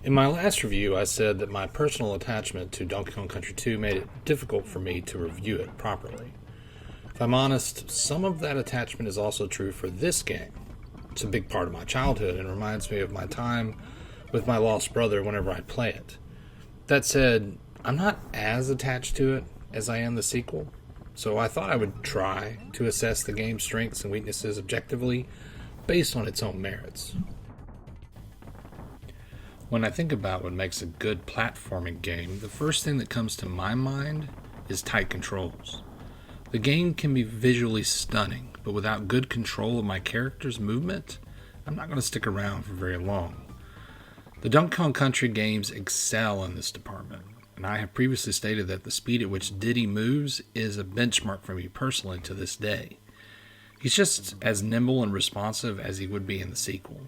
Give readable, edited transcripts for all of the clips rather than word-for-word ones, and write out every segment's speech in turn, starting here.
In my last review, I said that my personal attachment to Donkey Kong Country 2 made it difficult for me to review it properly. If I'm honest, some of that attachment is also true for this game. It's a big part of my childhood and reminds me of my time with my lost brother whenever I play it. That said, I'm not as attached to it as I am the sequel, so I thought I would try to assess the game's strengths and weaknesses objectively based on its own merits. When I think about what makes a good platforming game, the first thing that comes to my mind is tight controls. The game can be visually stunning, but without good control of my character's movement, I'm not going to stick around for very long. The Donkey Kong Country games excel in this department, and I have previously stated that the speed at which Diddy moves is a benchmark for me personally to this day. He's just as nimble and responsive as he would be in the sequel.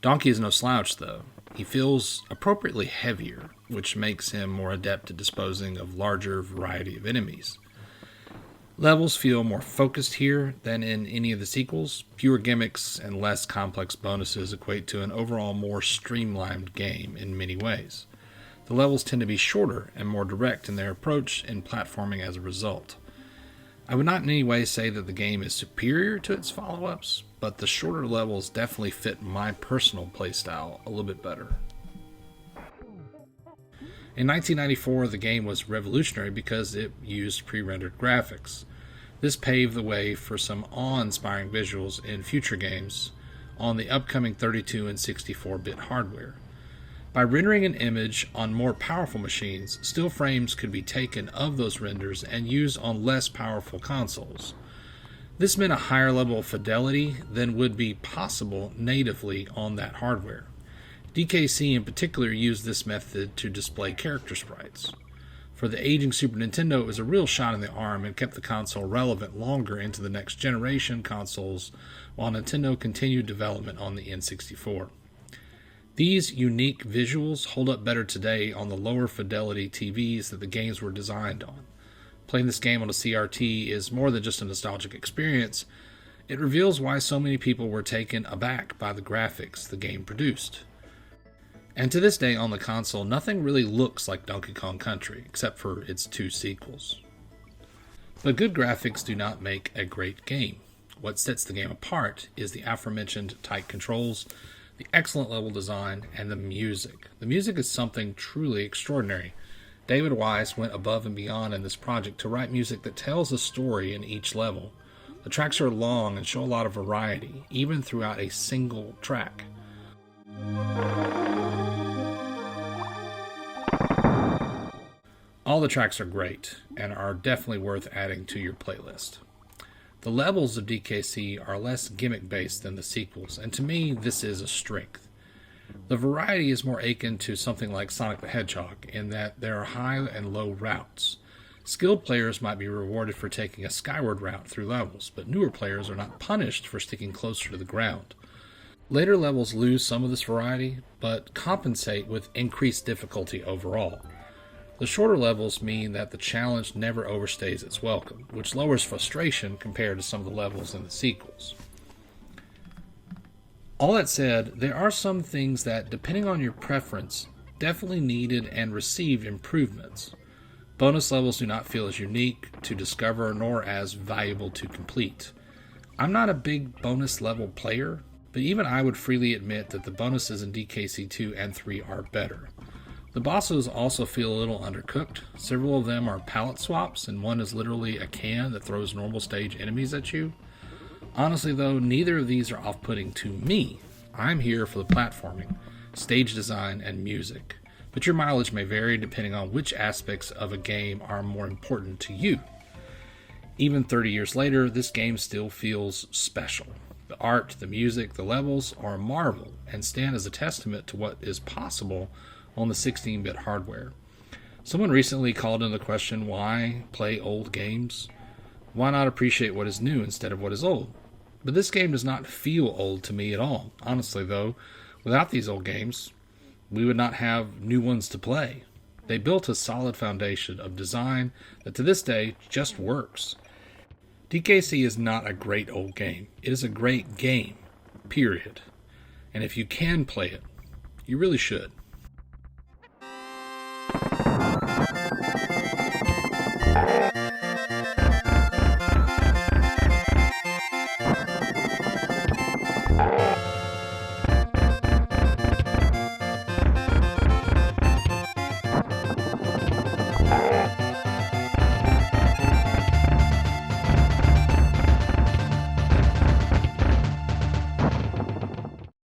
Donkey is no slouch, though. He feels appropriately heavier, which makes him more adept at disposing of larger variety of enemies. Levels feel more focused here than in any of the sequels. Fewer gimmicks and less complex bonuses equate to an overall more streamlined game in many ways. The levels tend to be shorter and more direct in their approach in platforming as a result. I would not in any way say that the game is superior to its follow-ups, but the shorter levels definitely fit my personal playstyle a little bit better. In 1994, the game was revolutionary because it used pre-rendered graphics. This paved the way for some awe-inspiring visuals in future games on the upcoming 32 and 64-bit hardware. By rendering an image on more powerful machines, still frames could be taken of those renders and used on less powerful consoles. This meant a higher level of fidelity than would be possible natively on that hardware. DKC in particular used this method to display character sprites. For the aging Super Nintendo, it was a real shot in the arm and kept the console relevant longer into the next generation consoles, while Nintendo continued development on the N64. These unique visuals hold up better today on the lower fidelity TVs that the games were designed on. Playing this game on a CRT is more than just a nostalgic experience. It reveals why so many people were taken aback by the graphics the game produced. And to this day on the console, nothing really looks like Donkey Kong Country, except for its two sequels. But good graphics do not make a great game. What sets the game apart is the aforementioned tight controls, the excellent level design, and the music. The music is something truly extraordinary. David Wise went above and beyond in this project to write music that tells a story in each level. The tracks are long and show a lot of variety, even throughout a single track. All the tracks are great and are definitely worth adding to your playlist. The levels of DKC are less gimmick-based than the sequels, and to me, this is a strength. The variety is more akin to something like Sonic the Hedgehog, in that there are high and low routes. Skilled players might be rewarded for taking a skyward route through levels, but newer players are not punished for sticking closer to the ground. Later levels lose some of this variety, but compensate with increased difficulty overall. The shorter levels mean that the challenge never overstays its welcome, which lowers frustration compared to some of the levels in the sequels. All that said, there are some things that, depending on your preference, definitely needed and received improvements. Bonus levels do not feel as unique to discover nor as valuable to complete. I'm not a big bonus level player, but even I would freely admit that the bonuses in DKC 2 and 3 are better. The bosses also feel a little undercooked. Several of them are palette swaps, and one is literally a can that throws normal stage enemies at you. Honestly though, neither of these are off-putting to me. I'm here for the platforming, stage design, and music. But your mileage may vary depending on which aspects of a game are more important to you. Even 30 years later, this game still feels special. The art, the music, the levels are a marvel and stand as a testament to what is possible on the 16-bit hardware. Someone recently called into question, why play old games? Why not appreciate what is new instead of what is old? But this game does not feel old to me at all. Honestly though, without these old games, we would not have new ones to play. They built a solid foundation of design that to this day just works. DKC is not a great old game. It is a great game, period. And if you can play it, you really should.